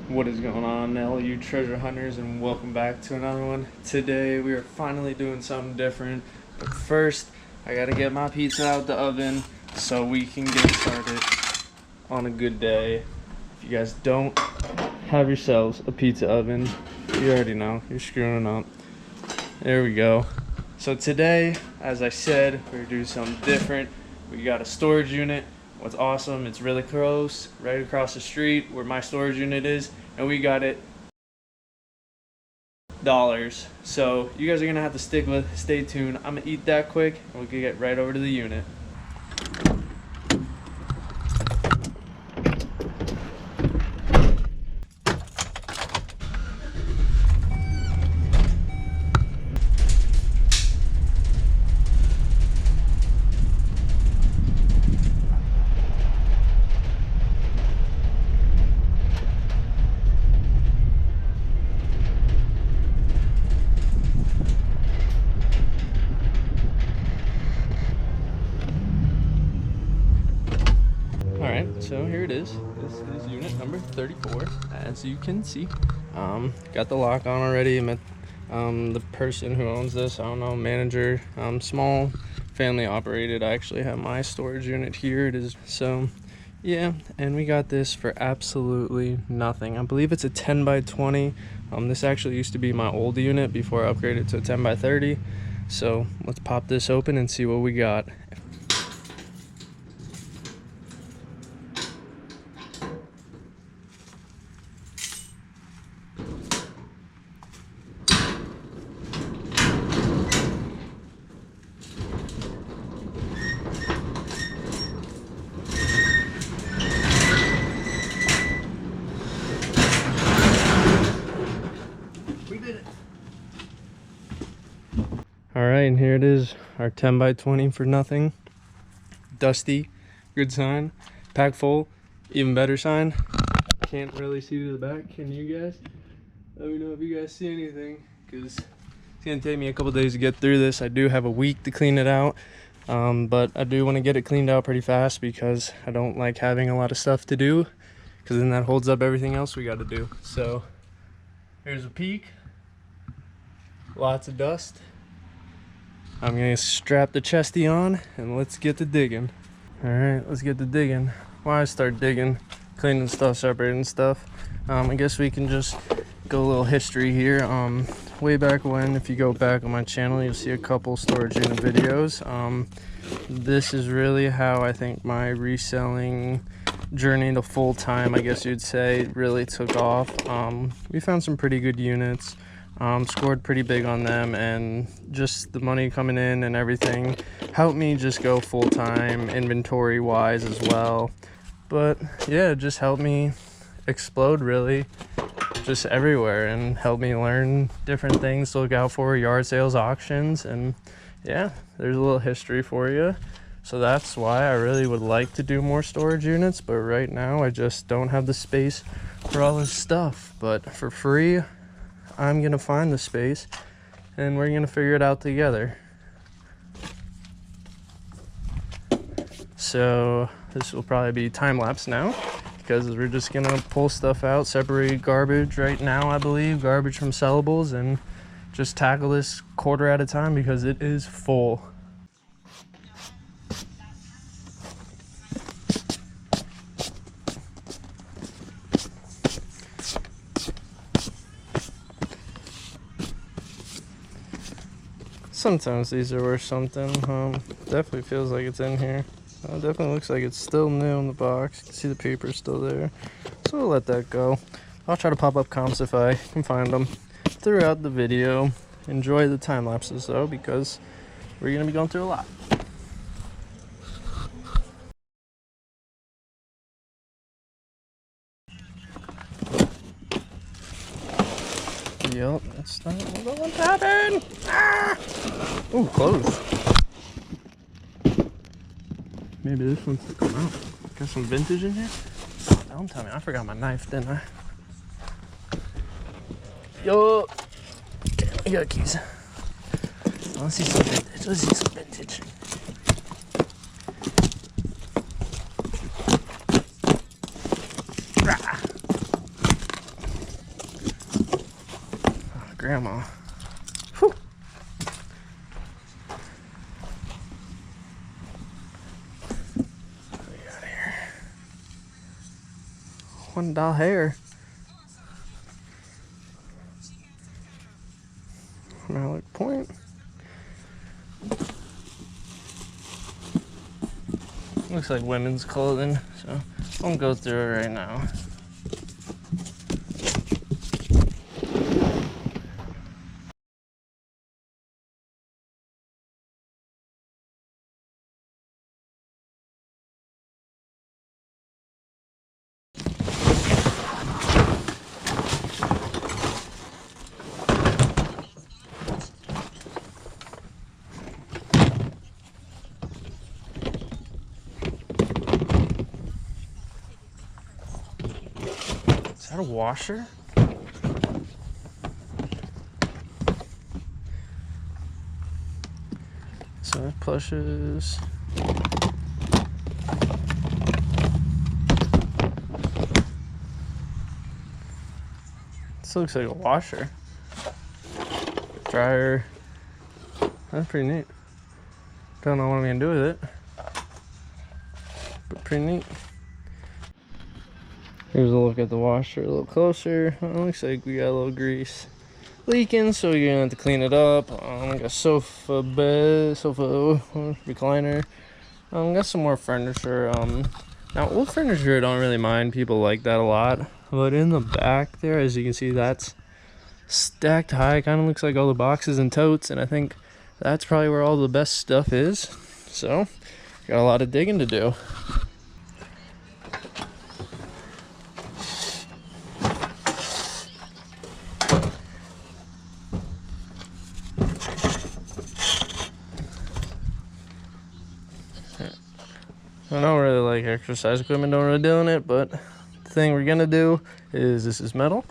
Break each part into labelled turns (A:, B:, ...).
A: What is going on, all you treasure hunters, and welcome back to another one. Today we are finally doing something different, but first I gotta get my pizza out the oven so we can get started on a good day. If you guys don't have yourselves a pizza oven, you already know you're screwing up. There we go. So today, as I said, we're doing something different. We got a storage unit. What's awesome, it's really close, right across the street where my storage unit is, and we got it $. So you guys are gonna have to stay tuned. I'm gonna eat that quick and we can get right over to the unit. Alright, so here it is. This is unit number 34, as you can see. Got the lock on already. Met the person who owns this, I don't know, manager. Small family operated. I actually have my storage unit here. It is, so yeah, and we got this for absolutely nothing. I believe it's a 10 by 20. This actually used to be my old unit before I upgraded to a 10 by 30. So let's pop this open and see what we got. Alright, and here it is, our 10 by 20 for nothing. Dusty, good sign. Packed full, even better sign. Can't really see to the back, can you guys? Let me know if you guys see anything, because it's going to take me a couple days to get through this. I do have a week to clean it out, but I do want to get it cleaned out pretty fast because I don't like having a lot of stuff to do, because then that holds up everything else we got to do. So, here's a peek. Lots of dust. I'm gonna strap the chesty on and let's get to digging. Alright, let's get to digging. Why I start digging, cleaning stuff, separating stuff. I guess we can just go a little history here. Way back when, if you go back on my channel, you'll see a couple storage unit videos. This is really how I think my reselling journey to full-time, I guess you'd say, really took off. We found some pretty good units. Scored pretty big on them, and just the money coming in and everything helped me just go full-time inventory wise as well. But yeah, it just helped me explode really just everywhere and helped me learn different things to look out for, yard sales, auctions, and yeah, there's a little history for you. So that's why I really would like to do more storage units, but right now I just don't have the space for all this stuff. But for free, I'm gonna find the space and we're gonna figure it out together. So this will probably be time-lapse now, because we're just gonna pull stuff out, separate garbage right now, I believe, garbage from sellables, and just tackle this quarter at a time because it is full. Sometimes these are worth something. Definitely feels like it's in here. Definitely looks like it's still new in the box. You can see the paper's still there. So we'll let that go. I'll try to pop up comps if I can find them throughout the video. Enjoy the time lapses though, because we're going to be going through a lot. Yep, that's not what's happened. Ah! Ooh, closed. Maybe this one's to come out. Got some vintage in here? Don't tell me, I forgot my knife, didn't I? Yo! I got keys. Let's see some vintage. Let's see some vintage. grandma. Whew. What do we got here? $1 hair. Mallet point. Looks like women's clothing, so I won't go through it right now. Is that a washer? So plushes. This looks like a washer. Dryer. That's pretty neat. Don't know what I'm gonna do with it, but pretty neat. Here's a look at the washer a little closer. It looks like we got a little grease leaking, so you're gonna have to clean it up. Got a sofa bed, recliner. Got some more furniture. Now old furniture I don't really mind. People like that a lot. But in the back there, as you can see, that's stacked high. Kind of looks like all the boxes and totes, and I think that's probably where all the best stuff is. So got a lot of digging to do. I don't really like exercise equipment, don't really doing it, but the thing we're gonna do is, this is metal,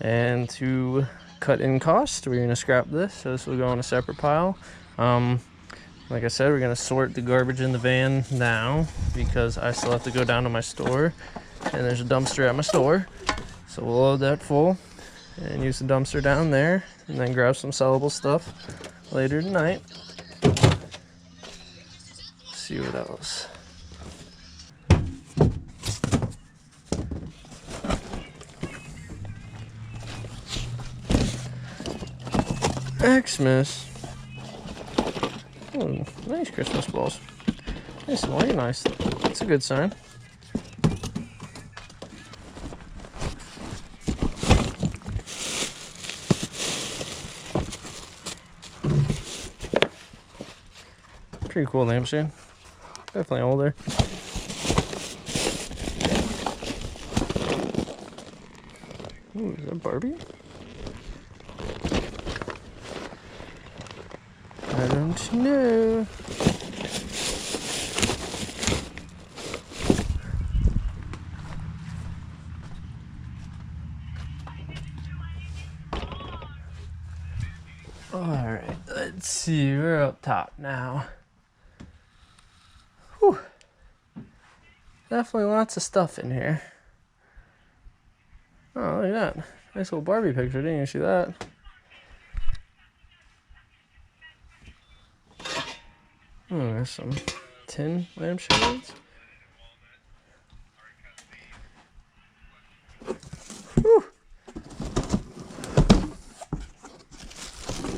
A: and to cut in cost, we're gonna scrap this, so this will go in a separate pile. Like I said, we're gonna sort the garbage in the van now because I still have to go down to my store, and there's a dumpster at my store, so we'll load that full and use the dumpster down there, and then grab some sellable stuff later tonight. Let's see what else. Xmas. Oh, nice Christmas balls. Nice and organized. That's a good sign. Pretty cool lampshade. Definitely older. Ooh, is that Barbie? I don't know. Alright, let's see, we're up top now. Whew. Definitely lots of stuff in here. Oh, look at that. Nice little Barbie picture, didn't you see that? Oh, there's some tin lampshades. Whew.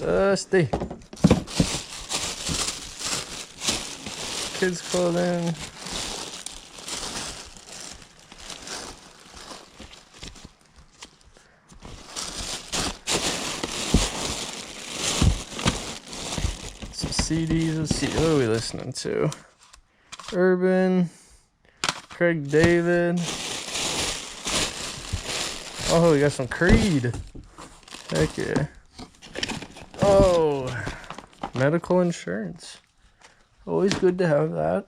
A: Dusty. Kids' clothing. CDs. Let's see, what are we listening to? Urban, Craig David. Oh, we got some Creed. Heck yeah. Oh, medical insurance. Always good to have that.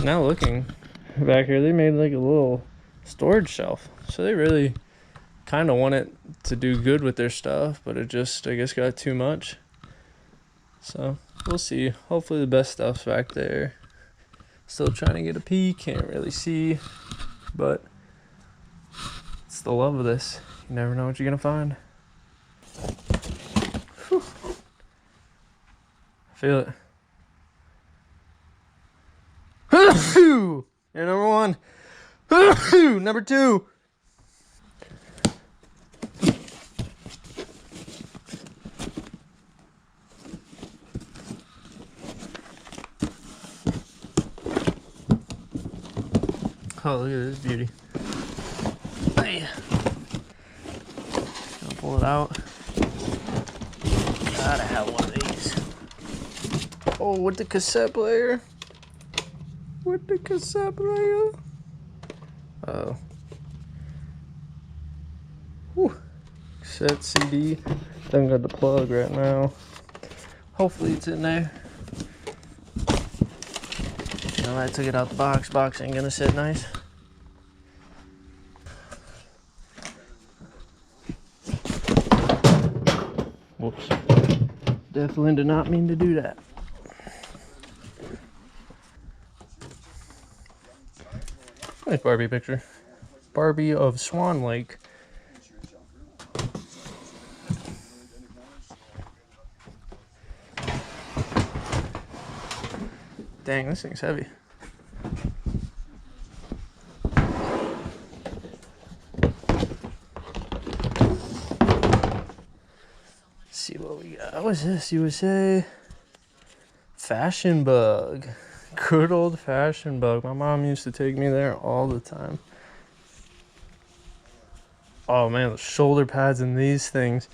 A: Now looking back here, they made like a little storage shelf. So they really kind of want it to do good with their stuff, but it just, I guess, got too much. So we'll see. Hopefully the best stuff's back there. Still trying to get a peek, can't really see, but it's the love of this. You never know what you're gonna find. Whew. Feel it. And number one. Number two. Oh, look at this beauty. Hey. Gonna pull it out. Gotta have one of these. Oh, with the cassette player. With the cassette player. Oh. Whew. Cassette CD. Don't got the plug right now. Hopefully it's in there. Now I took it out the box. Box ain't gonna sit nice. Whoops. Definitely did not mean to do that. Nice Barbie picture. Barbie of Swan Lake. Dang, this thing's heavy. Let's see what we got. What's this? USA Fashion Bug. Good old Fashion Bug. My mom used to take me there all the time. Oh man, the shoulder pads in these things.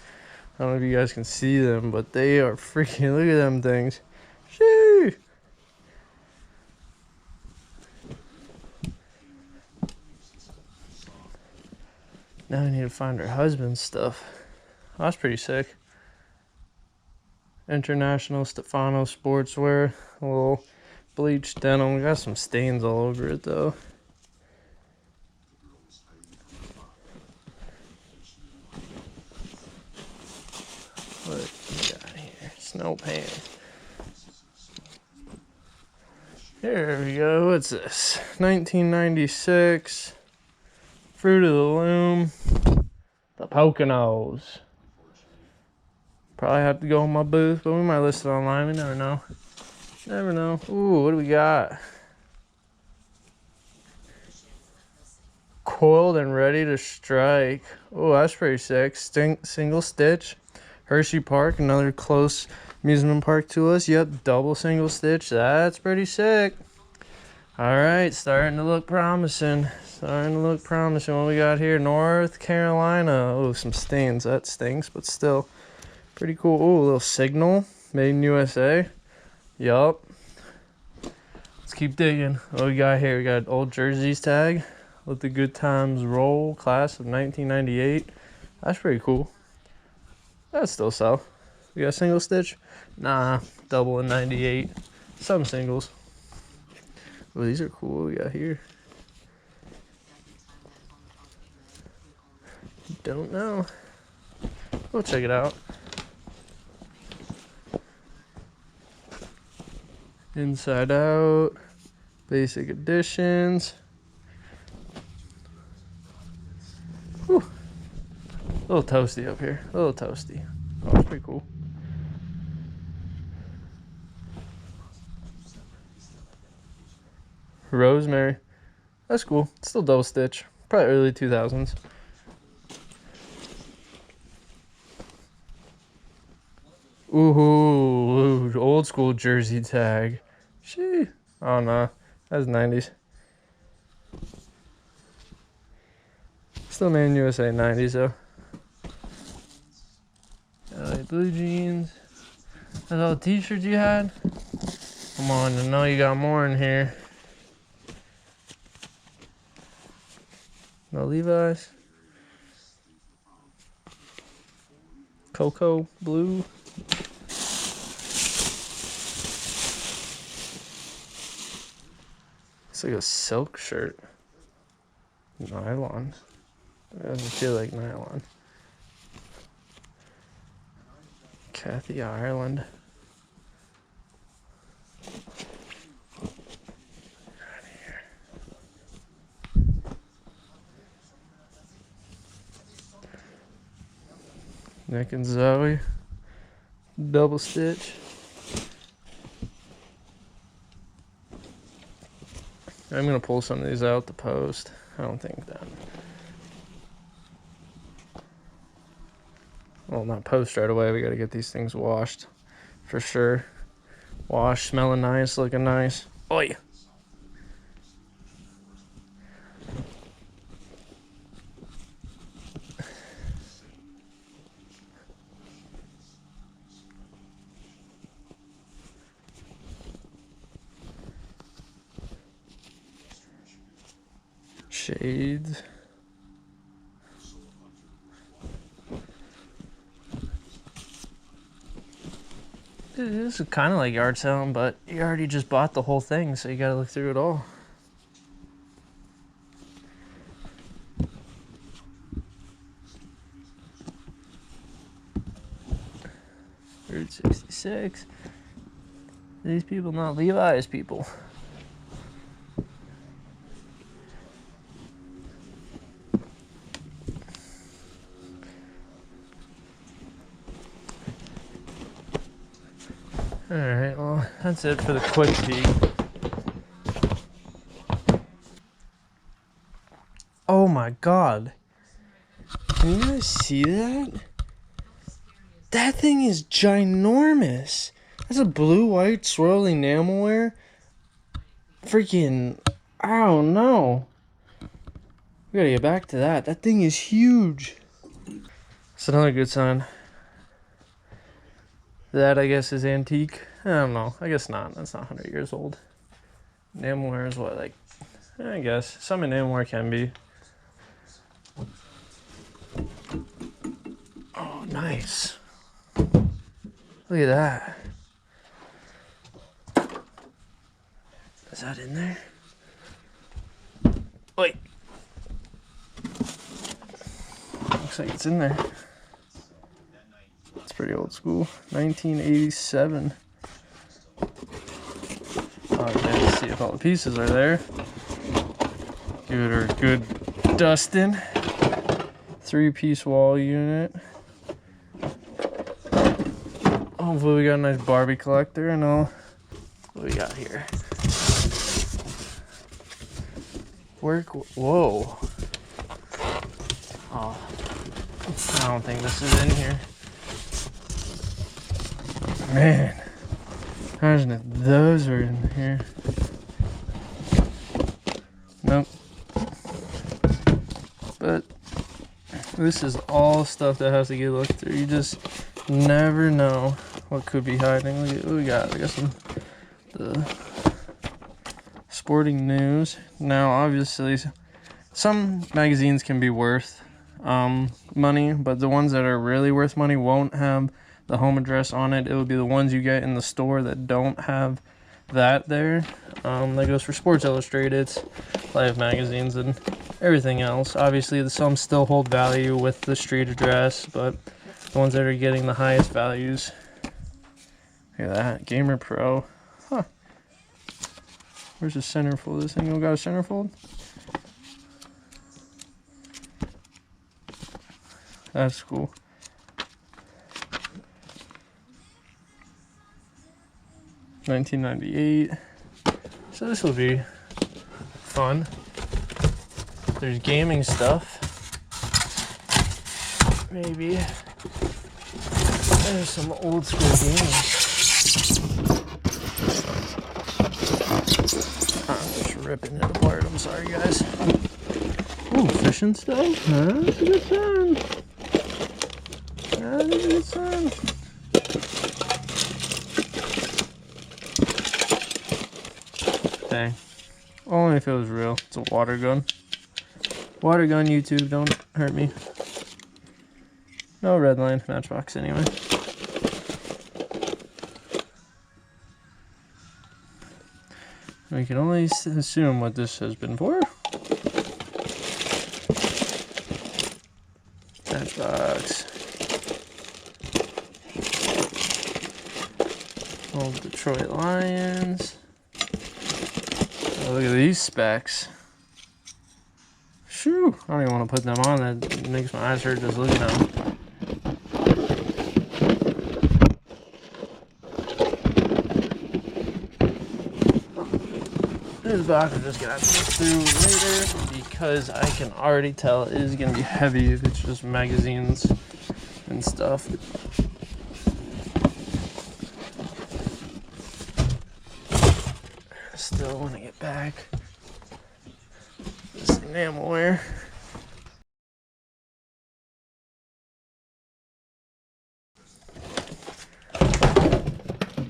A: I don't know if you guys can see them, but they are freaking, look at them things. Shee! Now I need to find her husband's stuff. Oh, that's pretty sick. International Stefano Sportswear. A little bleached denim. We got some stains all over it though. What we got here? Snow pants. Here we go. What's this? 1996. Fruit of the Loom. The Poconos. Probably have to go in my booth, but we might list it online. We never know. Never know. Ooh, what do we got? Coiled and ready to strike. Oh, that's pretty sick. Single stitch. Hershey Park, another close amusement park to us. Yep, double single stitch. That's pretty sick. All right, starting to look promising. Starting to look promising. What we got here? North Carolina. Oh, some stains. That stinks, but still pretty cool. Oh, a little signal. Made in USA. Yup. Let's keep digging. What we got here? We got old jerseys tag. Let the good times roll. Class of 1998. That's pretty cool. That's still sell. We got single stitch? Nah, double in 98. Some singles. Oh, these are cool. What we got here? Don't know. We'll check it out. Inside Out. Basic editions. Whew. A little toasty up here. A little toasty. Oh, that's pretty cool. Rosemary. That's cool. It's still double stitch. Probably early 2000s. Ooh, old school jersey tag. Shee. Oh no, that's 90s. Still made in USA 90s though. LA blue jeans. That's all the t-shirts you had? Come on, I know you got more in here. No Levi's. Cocoa blue. It's like a silk shirt. Nylon. It doesn't feel like nylon. Kathy Ireland. Nick and Zoe. Double stitch. I'm gonna pull some of these out to post. I don't think that. Well, not post right away. We gotta get these things washed for sure. Washed, smelling nice, looking nice. Oi! Shades. This is kind of like yard selling, but you already just bought the whole thing, so you gotta look through it all. Route 66. These people not Levi's people. Alright, well, that's it for the quick peek. Oh my god. Can you guys see that? That thing is ginormous. That's a blue-white swirly enamelware. Freaking, I don't know. We gotta get back to that. That thing is huge. It's another good sign. That, I guess, is antique. I don't know. I guess not. That's not 100 years old. Enamelware is what, like, I guess. Some enamelware can be. Oh, nice. Look at that. Is that in there? Wait. Looks like it's in there. It's pretty old school. 1987. Let's see if all the pieces are there. Give it a good dusting. 3-piece wall unit. Hopefully we got a nice Barbie collector and all. What we got here? Whoa. Oh, I don't think this is in here. Man, imagine if those were in here. Nope. But this is all stuff that has to get looked through. You just never know what could be hiding. Look at what we got. We got the sporting news. Now, obviously, some magazines can be worth money, but the ones that are really worth money won't have the home address on it. It would be the ones you get in the store that don't have that there. That goes for Sports Illustrated, Life magazines, and everything else. Obviously, some still hold value with the street address, but the ones that are getting the highest values. Look at that, Gamer Pro. Huh. Where's the centerfold? This thing don't got a centerfold? That's cool. $19.98. So this will be fun. There's gaming stuff. Maybe. There's some old school games. I'm just ripping it apart. I'm sorry, guys. Ooh, fishing stuff? That's a good sign. That is a good sign. Dang. Only if it was real. It's a water gun. Water gun, YouTube, don't hurt me. No red line, Matchbox anyway. We can only assume what this has been for. That box. Old Detroit Lions. Oh, look at these specs. Shoo! I don't even want to put them on. That makes my eyes hurt just looking at them. This box we're just gonna have to get through later because I can already tell it is gonna be heavy if it's just magazines and stuff. Still want to get back this enamelware.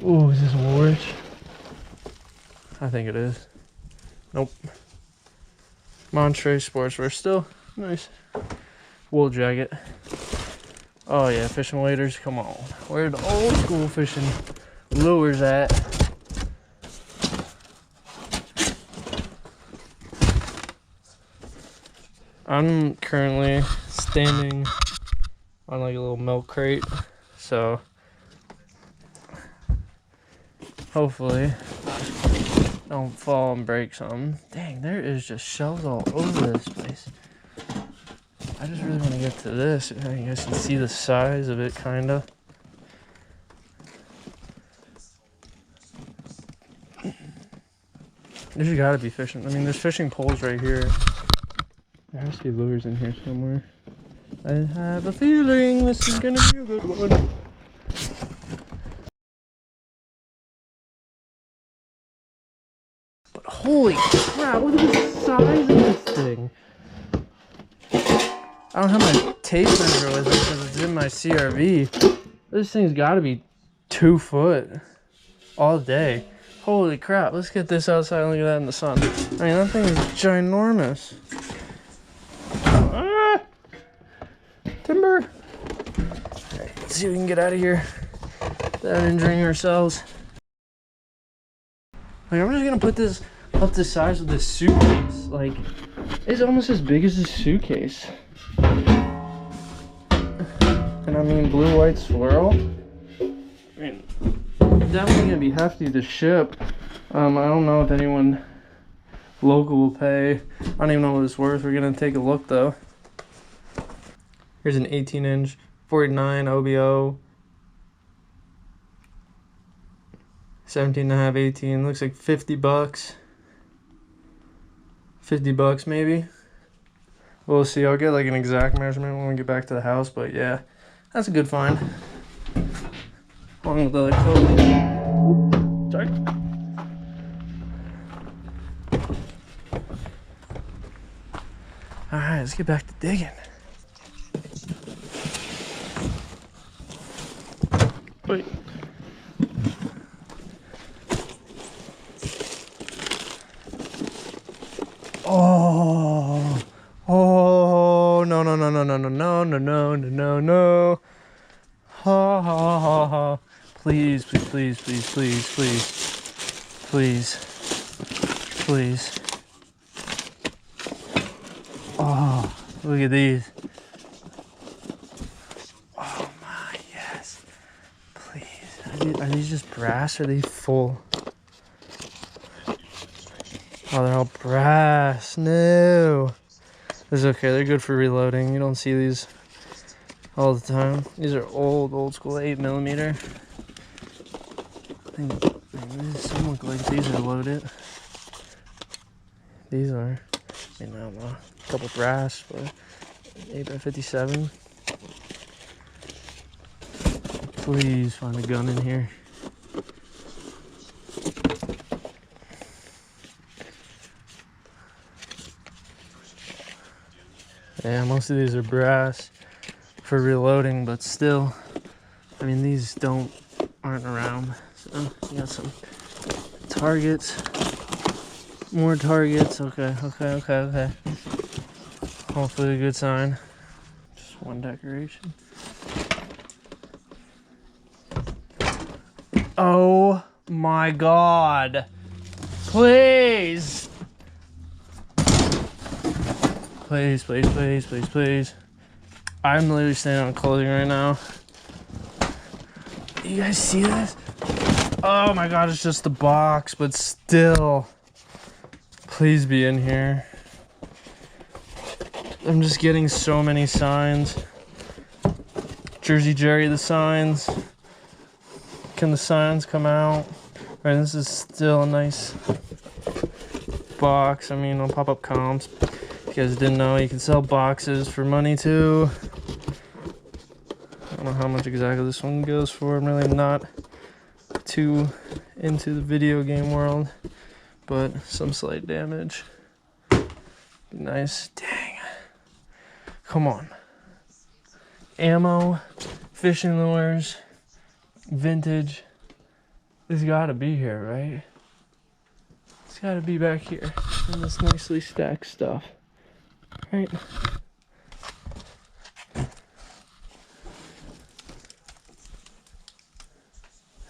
A: Ooh, is this Woolrich? I think it is. Nope. Monterey Sportswear still. Nice. Wool jacket. Oh yeah, fishing waders. Come on. Where the old school fishing lures at? I'm currently standing on like a little milk crate, so hopefully don't fall and break something. Dang, there is just shells all over this place. I just really want to get to this. You guys can see the size of it, kinda. There's gotta be fishing. I mean, there's fishing poles right here. There has to be lures in here somewhere. I have a feeling this is gonna be a good one. But holy crap, look at the size of this thing. I don't have my tape measure with me because it's in my CRV. This thing's gotta be 2 foot all day. Holy crap, let's get this outside and look at that in the sun. I mean, that thing is ginormous. Ah! Timber! Alright, let's see if we can get out of here without injuring ourselves. Like, I'm just gonna put this up the size of this suitcase. Like, it's almost as big as this suitcase. And I mean, blue, white swirl. I mean, definitely gonna be hefty to ship. I don't know if anyone local will pay. I don't even know what it's worth. We're gonna take a look though. Here's an 18-inch 49 OBO. 17.5, 18. Looks like 50 bucks. 50 bucks maybe. We'll see. I'll get like an exact measurement when we get back to the house, but yeah, that's a good find. Along with the other clothing. Sorry. Alright, let's get back to digging. Wait. Oh, oh, no, no, no, no, no, no, no, no, no, no, no. Ha, ha, ha, ha. Please, please, please, please, please, please, please, please. Oh, look at these. Oh my, yes. Please. Are these just brass or are they full? Oh, they're all brass. No. This is okay. They're good for reloading. You don't see these all the time. These are old school 8mm. I think some look like these are loaded. These are. I mean, I don't know. A couple brass, but 8x57. Please find a gun in here. Yeah, most of these are brass for reloading, but still, I mean, these aren't around. So you got some targets, more targets. Okay. Hopefully a good sign. Just one decoration. Oh my God. Please. Please, please, please, please, please. I'm literally standing on clothing right now. You guys see this? Oh my god, it's just the box, but still. Please be in here. I'm just getting so many signs. Jersey Jerry, the signs. Can the signs come out? Right, this is still a nice box. I mean, on pop-up comps. If you guys didn't know, you can sell boxes for money too. I don't know how much exactly this one goes for. I'm really not too into the video game world, but some slight damage. Be nice. Dang. Come on. Ammo, fishing lures, vintage. It's gotta be here, right? It's gotta be back here in this nicely stacked stuff, right?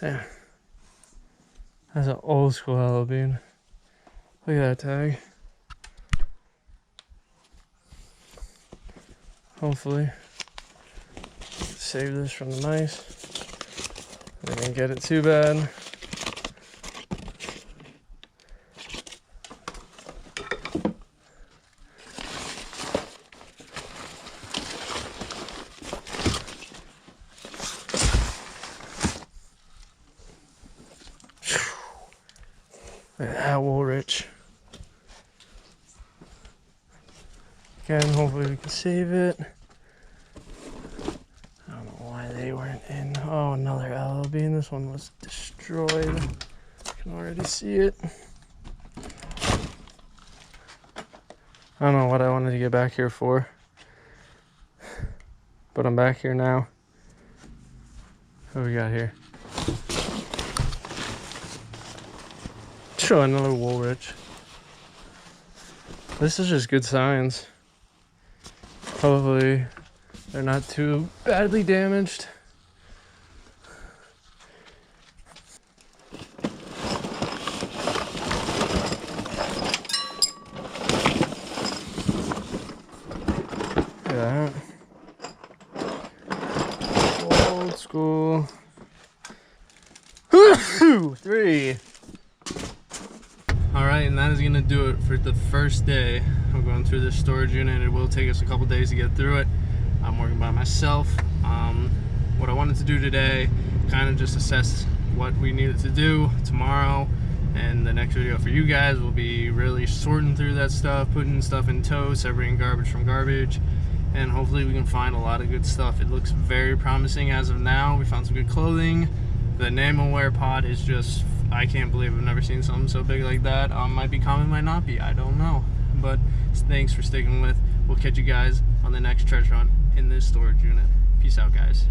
A: There. That's an old school Hello Bean. Look at that tag. Hopefully, save this from the mice. They didn't get it too bad. Look at that, Woolrich. Again, hopefully we can save it. I don't know why they weren't in. Oh, another Hello Bean. This one was destroyed. I can already see it. I don't know what I wanted to get back here for, but I'm back here now. What we got here? Show another Woolrich. This is just good signs. Hopefully they're not too badly damaged. Look at that. Old school. 3. Alright, and that is going to do it for the first day. I'm going through this storage unit. It will take us a couple days to get through it. I'm working by myself. What I wanted to do today, kind of just assess what we needed to do tomorrow. And the next video for you guys will be really sorting through that stuff, putting stuff in tow, separating garbage from garbage. And hopefully we can find a lot of good stuff. It looks very promising as of now. We found some good clothing. The enamelware pod is just, I can't believe I've never seen something so big like that. Might be common, might not be, I don't know. But thanks for sticking with. We'll catch you guys on the next treasure hunt in this storage unit. Peace out, guys.